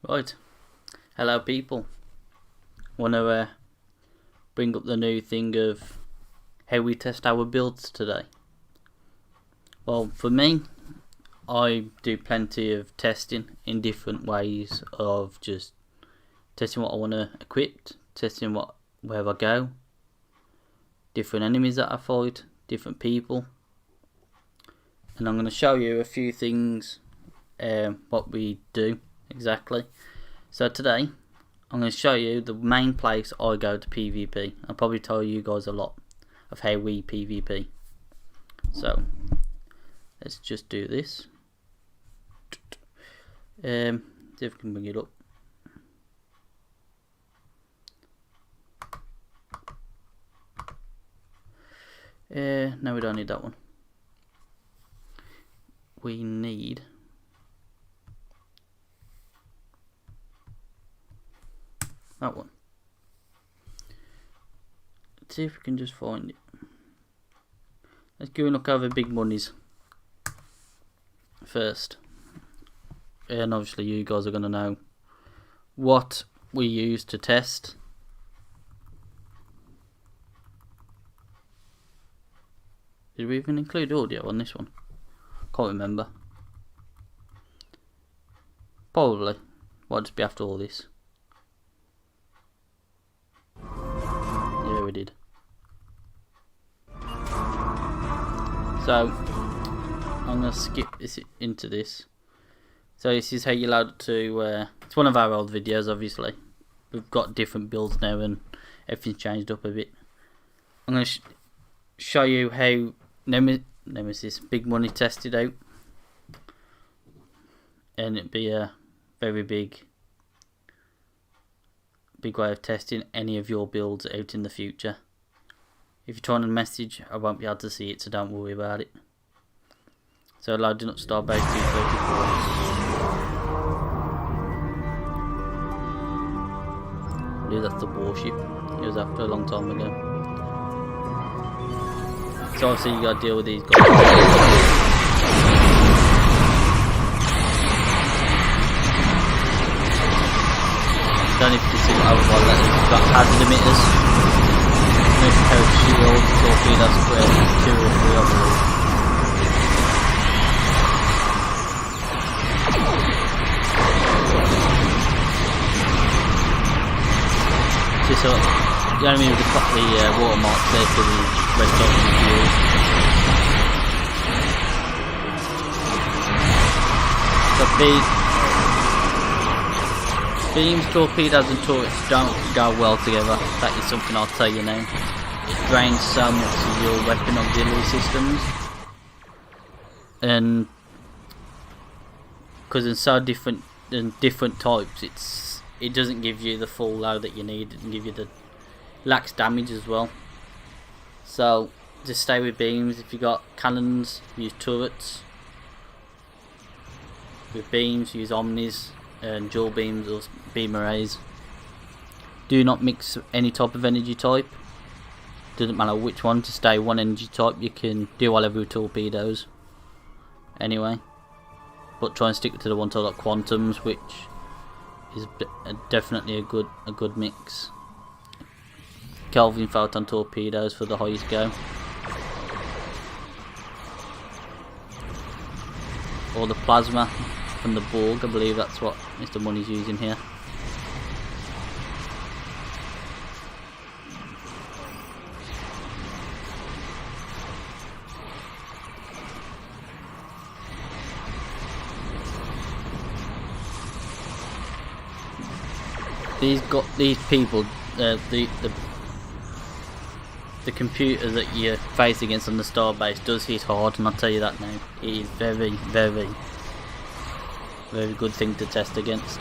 Right, hello people. Want to bring up the new thing of how we test our builds today. Well, for me, I do plenty of testing in different ways of just testing what I want to equip, testing where I go, different enemies that I fight, different people, and I'm going to show you a few things what we do exactly. So today I'm going to show you the main place I go to PvP. I'll probably tell you guys a lot of how we PvP. So let's just do this. See if we can bring it up. No, we don't need that one. We need that one. Let's see if we can just find it. Let's go and look over big monies first. And obviously you guys are going to know what we use to test. Did we even include audio on this one? Can't remember. Probably. Might just be after all this. Yeah, we did. So I'm gonna skip this into this. So this is how you're allowed to. It's one of our old videos, obviously. We've got different builds now and everything's changed up a bit. I'm gonna show you how Nemesis Big Money tested out, and it'd be a very big way of testing any of your builds out in the future. If you're trying to message, I won't be able to see it, so don't worry about it. So loading up Starbase 234. I believe that's the warship it was after a long time ago. So obviously you gotta deal with these guys. Don't need to see what I would want. We've got hazard emitters, most power shields, torpedo spread, 2 or 3 of them. So you know what I mean, with the watermark there for the red dots and fuel. So beams, torpedoes and turrets don't go well together. That is something I'll tell you now. It drains so much of your weapon auxiliary systems. And because it's so different types, it doesn't give you the full load that you need. It can give you lacks damage as well. So just stay with beams. If you got cannons, use turrets. With beams, use omnis and dual beams or beam arrays. Do not mix any type of energy type. Doesn't matter which one. To stay one energy type, you can do whatever with torpedoes. Anyway, but try and stick to the one type like quantums, which is definitely a good mix. Kelvin photon torpedoes for the highest go. Or the plasma from the Borg, I believe that's what Mr. Money's using here. These people, the computer that you face against on the Starbase does hit hard, and I'll tell you that now. It is very good thing to test against.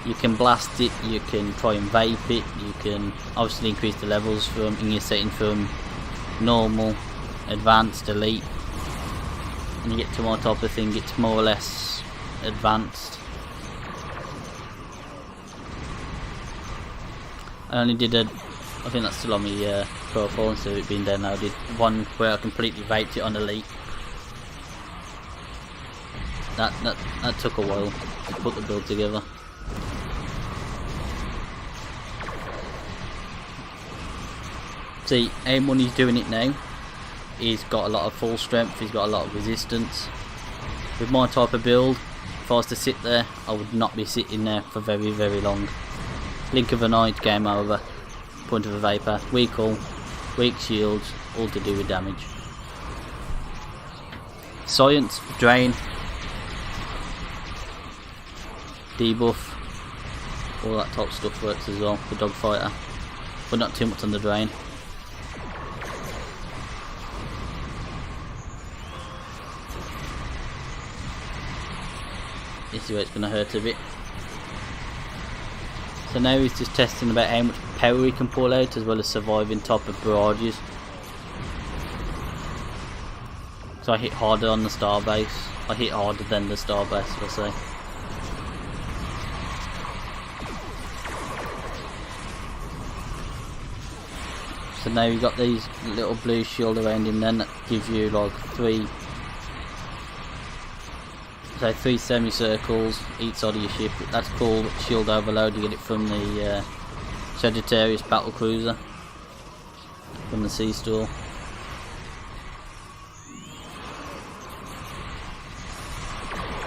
You can blast it, you can try and vape it, you can obviously increase the levels in your setting from normal, advanced, elite. When you get to my type of thing, it's more or less advanced. I only did I think that's still on my profile instead of it being downloaded. One where I completely vaped it on elite. That took a while to put the build together. See, how Money's doing it now, he's got a lot of full strength, he's got a lot of resistance. With my type of build, if I was to sit there, I would not be sitting there for very, very long. Blink of an eye, game over. Point of a Vapor, weak hull, weak shields, all to do with damage. Science, drain, debuff, all that top stuff works as well for Dogfighter, but not too much on the drain. This is where it's going to hurt a bit. So now he's just testing about how much power he can pull out, as well as surviving top of barrages. So I hit harder on the starbase. I hit harder than the starbase, I'll say. So now you've got these little blue shield around him then that give you like three semicircles each side of your ship. That's called shield overload. You get it from the Sagittarius battle cruiser, from the sea store.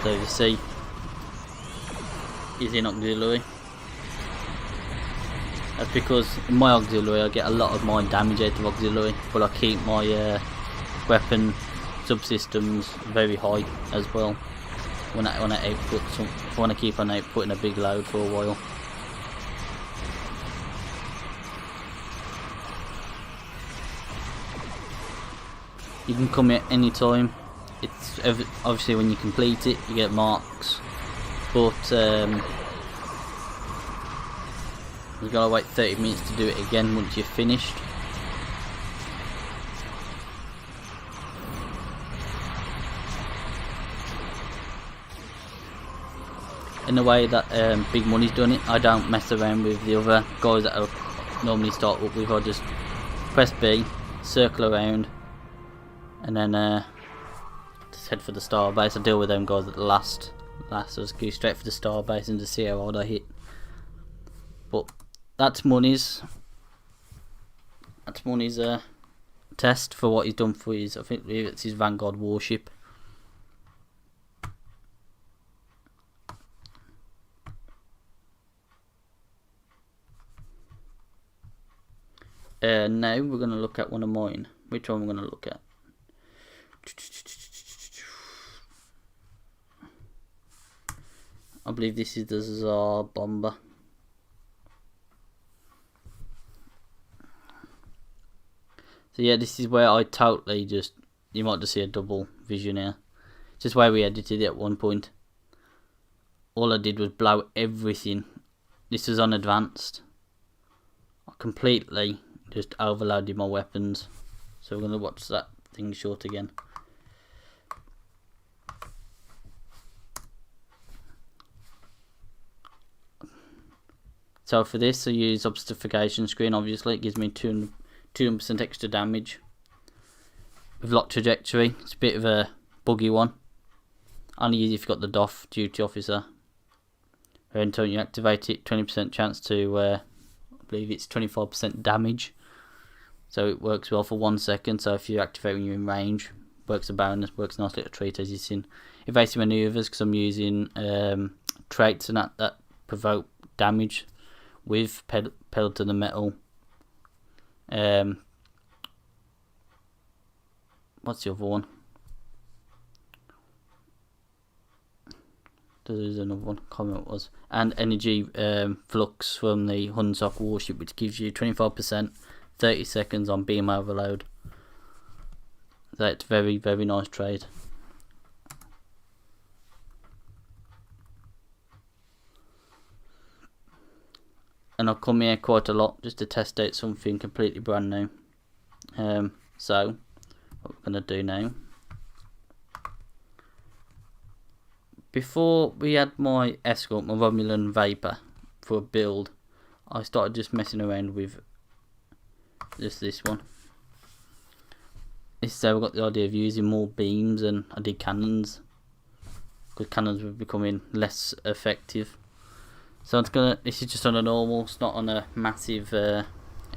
So you see, he's in auxiliary. That's because in my auxiliary I get a lot of my damage out of auxiliary, but I keep my weapon subsystems very high as well. When I output some, I want to keep on outputting a big load for a while. You can come here anytime. It's obviously when you complete it, you get marks, but you've got to wait 30 minutes to do it again once you're finished. In the way that Big Money's done it, I don't mess around with the other guys that I normally start up with. I just press B, circle around, and then just head for the starbase. I deal with them guys at the last. I just go straight for the starbase and just see how hard I hit. But that's Money's test for what he's done for his, I think it's his Vanguard warship. Now we're going to look at one of mine. Which one we're going to look at? I believe this is the Tsar Bomber. So yeah, this is where I totally just, you might just see a double vision here. Just where we edited it at one point. All I did was blow everything. This was on advanced. I completely just overloaded my weapons. So we're going to watch that thing short again. So for this I use obfuscation screen. Obviously it gives me 200% extra damage. With lock trajectory, it's a bit of a buggy one. Only easy if you've got the DOF, duty officer. And when you activate it, 20% chance to, I believe it's 25% damage. So it works well for 1 second. So if you activate when you're in range, works a bonus, works a nice little treat as you've seen. Evasive maneuvers, because I'm using traits and that provoke damage with pedal to the metal. What's the other one? There's another one, I can't remember what it was. And energy flux from the Hunsock warship, which gives you 25%, 30 seconds on beam overload. That's very, very nice trade. And I've come here quite a lot just to test out something completely brand new. So what we're going to do now, before we had my Escort, my Romulan Vapor for a build, I started just messing around with just this one. This is how I got the idea of using more beams, and I did cannons because cannons were becoming less effective. So this is just on a normal, it's not on a massive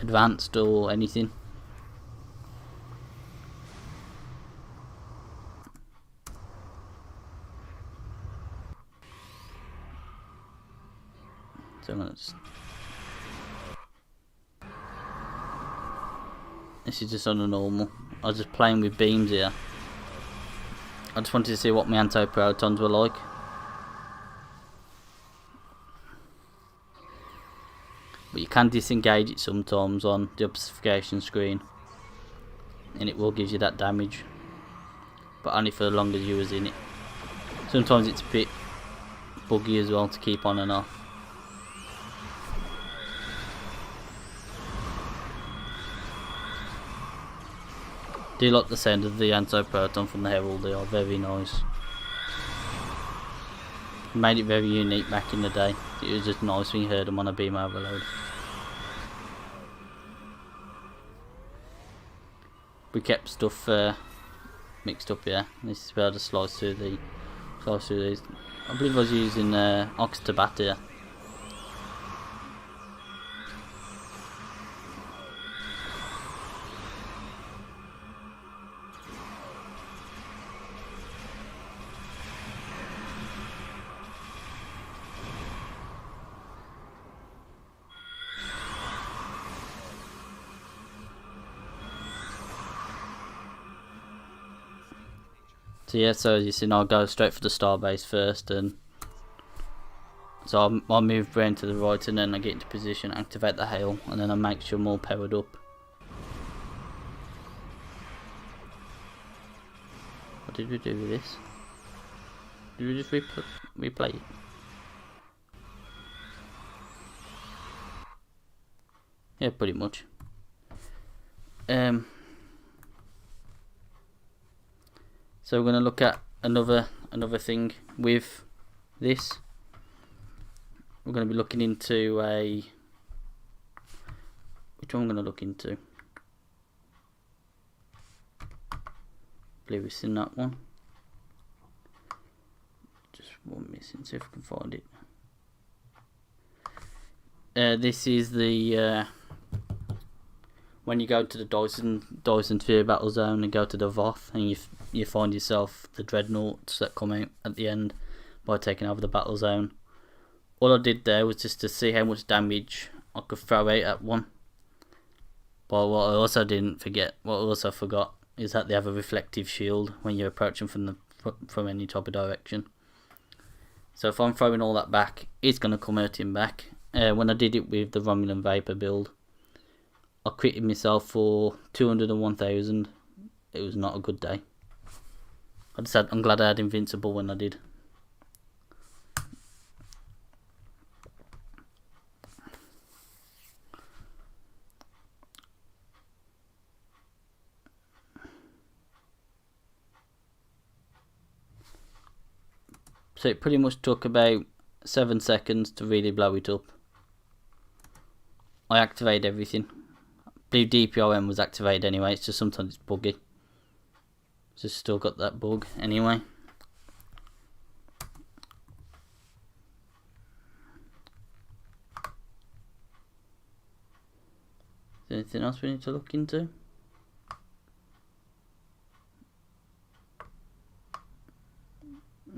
advanced or anything. So I'm gonna just... This is just on a normal. I was just playing with beams here. I just wanted to see what my anti-protons were like. But you can disengage it sometimes on the obfuscation screen, and it will give you that damage, but only for as long as you was in it. Sometimes it's a bit buggy as well to keep on and off. Do you like the sound of the anti-proton from the Herald? They are very nice. Made it very unique back in the day. It was just nice when you heard them on a beam overload. We kept stuff mixed up here. This is where I slice through these. I believe I was using Oxtabat here. So yeah, so as you see, I'll go straight for the starbase first, and so I'll move round to the right, and then I get into position, activate the hail, and then I make sure I'm all powered up. What did we do with this? Did we just replay it? Yeah, pretty much. So we're going to look at another thing with this. We're going to be looking into which one I'm going to look into? I believe we've seen that one. Just one missing, see if we can find it. This is the when you go to the Dyson Sphere Battle Zone and go to the Voth, and you find yourself the Dreadnoughts that come out at the end by taking over the battle zone. All I did there was just to see how much damage I could throw out at one. But what I also forgot is that they have a reflective shield when you're approaching from any type of direction. So if I'm throwing all that back, it's going to come hurting back. When I did it with the Romulan Vapor build, I critted myself for 201,000. It was not a good day. I'm glad I had Invincible when I did. So it pretty much took about 7 seconds to really blow it up. I activated everything. I believe DPRM was activated anyway, it's just sometimes it's buggy. Just still got that bug anyway. Is there anything else we need to look into?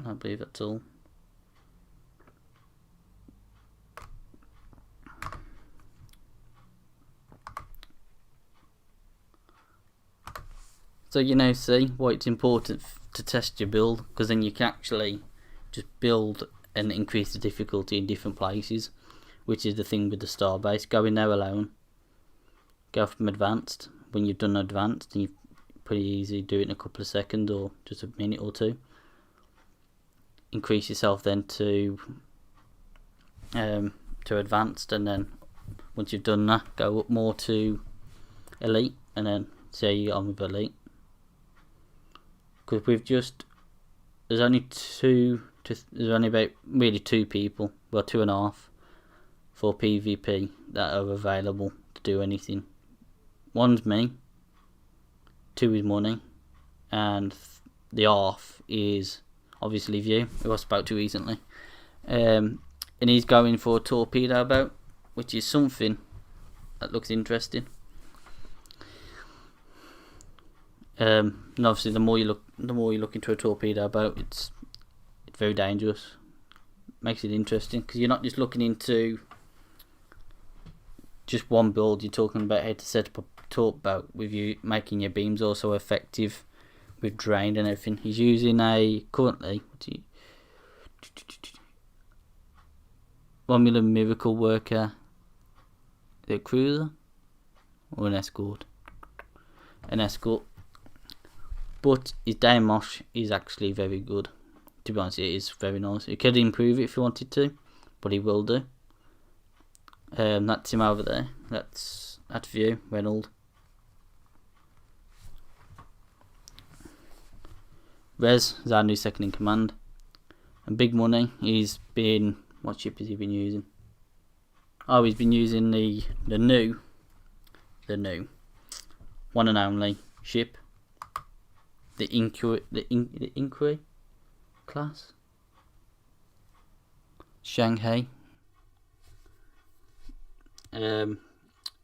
I believe that's all. So you now see why it's important to test your build, because then you can actually just build and increase the difficulty in different places, which is the thing with the starbase. Go in there alone, go from advanced. When you've done advanced, and you pretty easy do it in a couple of seconds or just a minute or two. Increase yourself then to advanced, and then once you've done that, go up more to elite, and then see how you get on with elite. Because there's only about really 2 people, well 2.5 for PvP that are available to do anything. One's me, 2 is Money, and the half is obviously View, who I spoke to recently, and he's going for a torpedo boat, which is something that looks interesting. And obviously, the more you look into a torpedo boat, it's very dangerous. Makes it interesting because you're not just looking into just one build. You're talking about how to set up a torque belt with you making your beams also effective with drain and everything. He's using currently 1 million miracle worker. Is it a cruiser or an escort? An escort. But his Daimosh is actually very good. To be honest, it is very nice. He could improve it if he wanted to, but he will do. That's him over there. That's View, Reynolds. Rez is our new second in command. And Big Money, he's been... What ship has he been using? Oh, he's been using the new one and only ship. The Inquiry class. Shanghai. You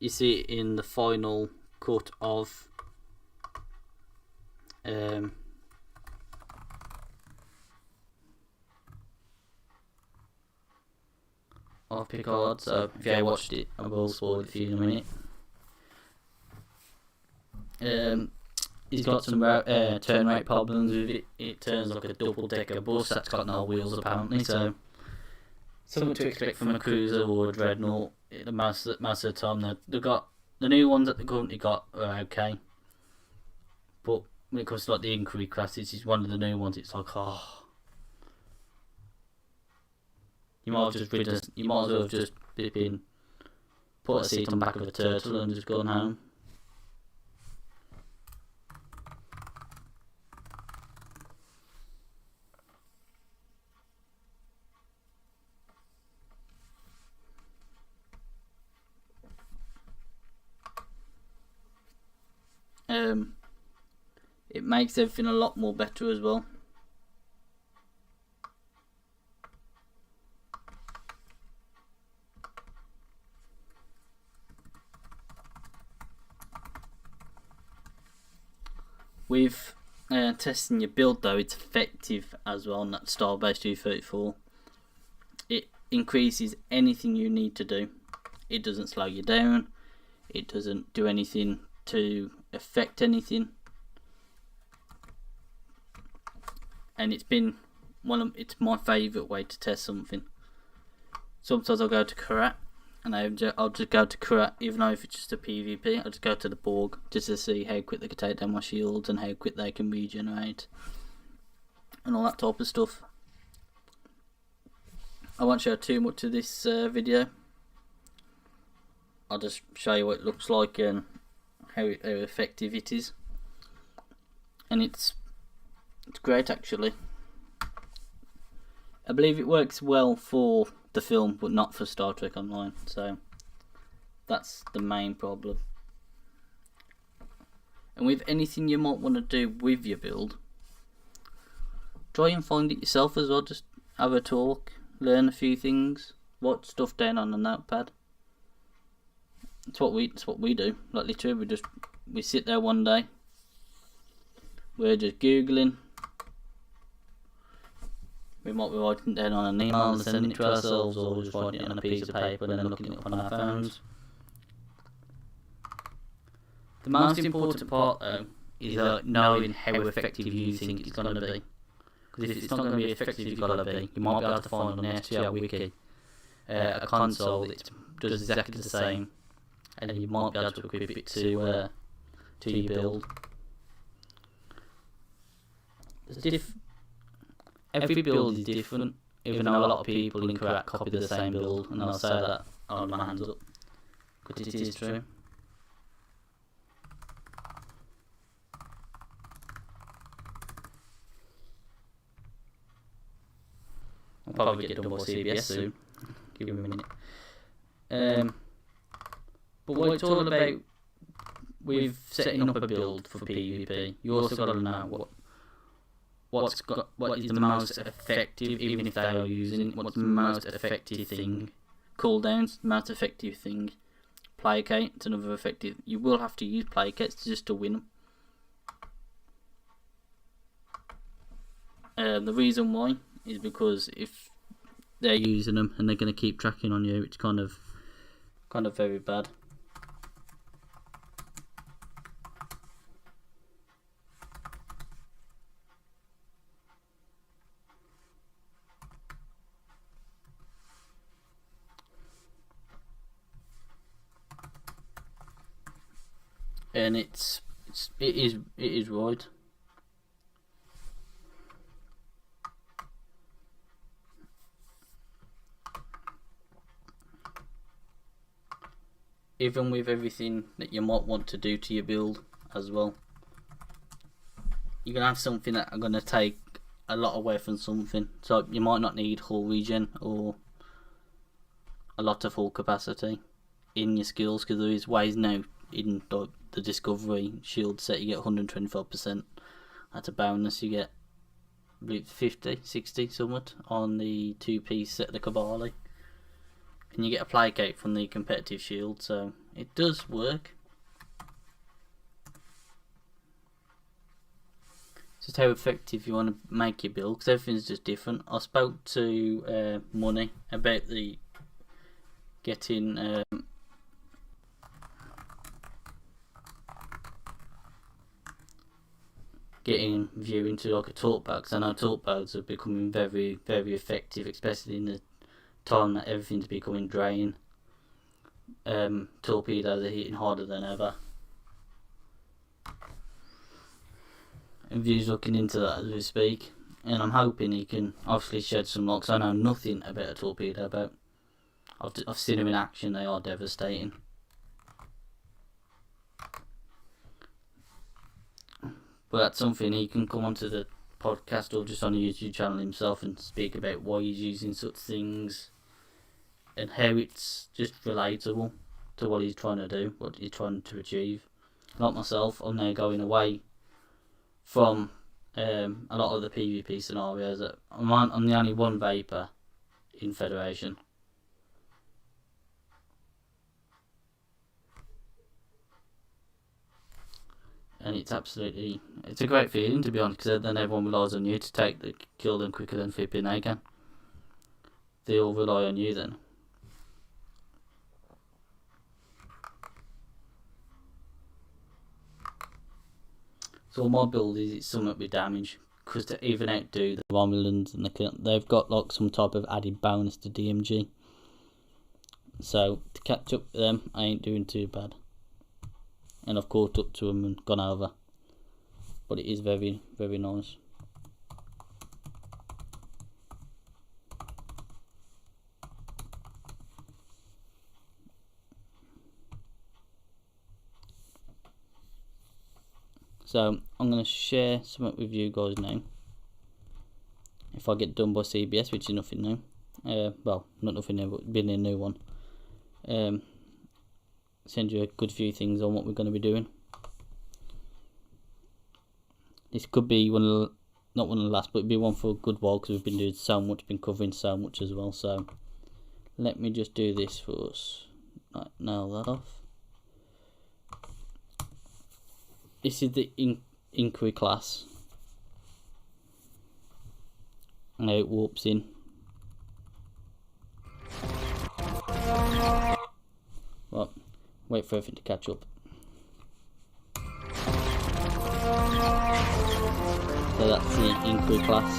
see it in the final cut of Picard, so if you haven't watched it, I will spoil it for you in a minute. He's got some turn rate problems with it. It turns like a double decker bus that's got no wheels apparently, so something to expect from a cruiser or a dreadnought. Most of the time, they've got the new ones that they currently got are okay, but when it comes to like the Inquiry class, this is one of the new ones. It's like, you might as well have just been put a seat on the back of a turtle and just gone home. It makes everything a lot more better as well. With testing your build though, it's effective as well on that Starbase 234. It increases anything you need to do. It doesn't slow you down. It doesn't do anything to affect anything. And it's my favourite way to test something. Sometimes I'll go to Karat and I'll just go to Karat, even though if it's just a PvP, I'll just go to the Borg just to see how quick they can take down my shields and how quick they can regenerate and all that type of stuff. I won't show too much of this video. I'll just show you what it looks like and how effective it is. And it's great actually. I believe it works well for the film but not for Star Trek Online, so that's the main problem. And with anything you might want to do with your build, try and find it yourself as well. Just have a talk, learn a few things, write stuff down on a notepad. It's what we do. Like literally, we sit there one day, we're just googling. We might be writing it down on an email and sending it to ourselves, or just writing it on a piece of paper and then looking it up on our phones. The most important part though is knowing how effective you think it's going to be. Because if it's not going to be effective you've got to be, you might be able to find on the STL wiki a console that does exactly the same, and then you might be able to equip it to your build. Every build is different, even though a lot of people in Karat copy the same build, and I'll say that on my hands up, because it is true. I'll probably get done by CBS soon. Give me a minute. But what it's all about with setting up a build for PvP, you also got to know what is the most effective, even if they are using it, what's the most effective thing. Cooldowns, most effective thing. Placate's another effective. You will have to use placates just to win them. The reason why is because if they're using them and they're going to keep tracking on you, it's kind of kind of very bad. And it is right. Even with everything that you might want to do to your build as well, you're gonna have something that are gonna take a lot away from something. So you might not need hull regen or a lot of hull capacity in your skills, because there is ways now in the Discovery shield set you get 125%. That's a bonus. You get, I believe, 50, 60 somewhat on the 2-piece set of the Cavalli, and you get a placate from the competitive shield, so it does work. Just how effective you want to make your build, because everything's just different. I spoke to Money about the getting view into like a torpedo, because I know torpedoes are becoming very, very effective, especially in the time that everything's becoming drain. Torpedoes are hitting harder than ever, and View's looking into that as we speak, and I'm hoping he can obviously shed some light, 'cause I know nothing about a torpedo. About I've seen them in action; they are devastating. But that's something he can come onto the podcast or just on the YouTube channel himself and speak about why he's using such things and how it's just relatable to what he's trying to do, what he's trying to achieve. Like myself, I'm now going away from a lot of the PvP scenarios. I'm the only one Vapor in Federation. And it's a great feeling, to be honest, because then everyone relies on you to kill them quicker than flipping they can. They all rely on you then. So my build is it's somewhat with damage, because to even outdo the Romulans, and they've got like some type of added bonus to DMG. So to catch up with them, I ain't doing too bad. And I've caught up to them and gone over, but it is very, very nice. So I'm going to share something with you guys now. If I get done by CBS, which is nothing new. Well, not nothing new, but being a new one. Send you a good few things on what we're going to be doing. This could be not one of the last, but it'll be one for a good while, because we've been doing so much, been covering so much as well. So let me just do this for us. Right, nail that off. This is the Inquiry class. Now it warps in. Well, wait for everything to catch up. So that's the Inquiry class.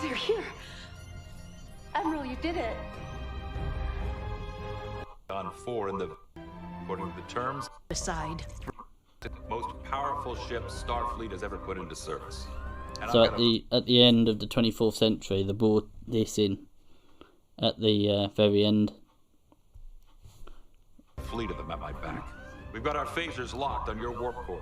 They're here. Admiral, you did it. On 4 in the, according to the terms, Aside. the most powerful ship Starfleet has ever put into service. And So at the end of the 24th century, they brought this in at the very end. fleet of them at my back. We've got our phasers locked on your warp core.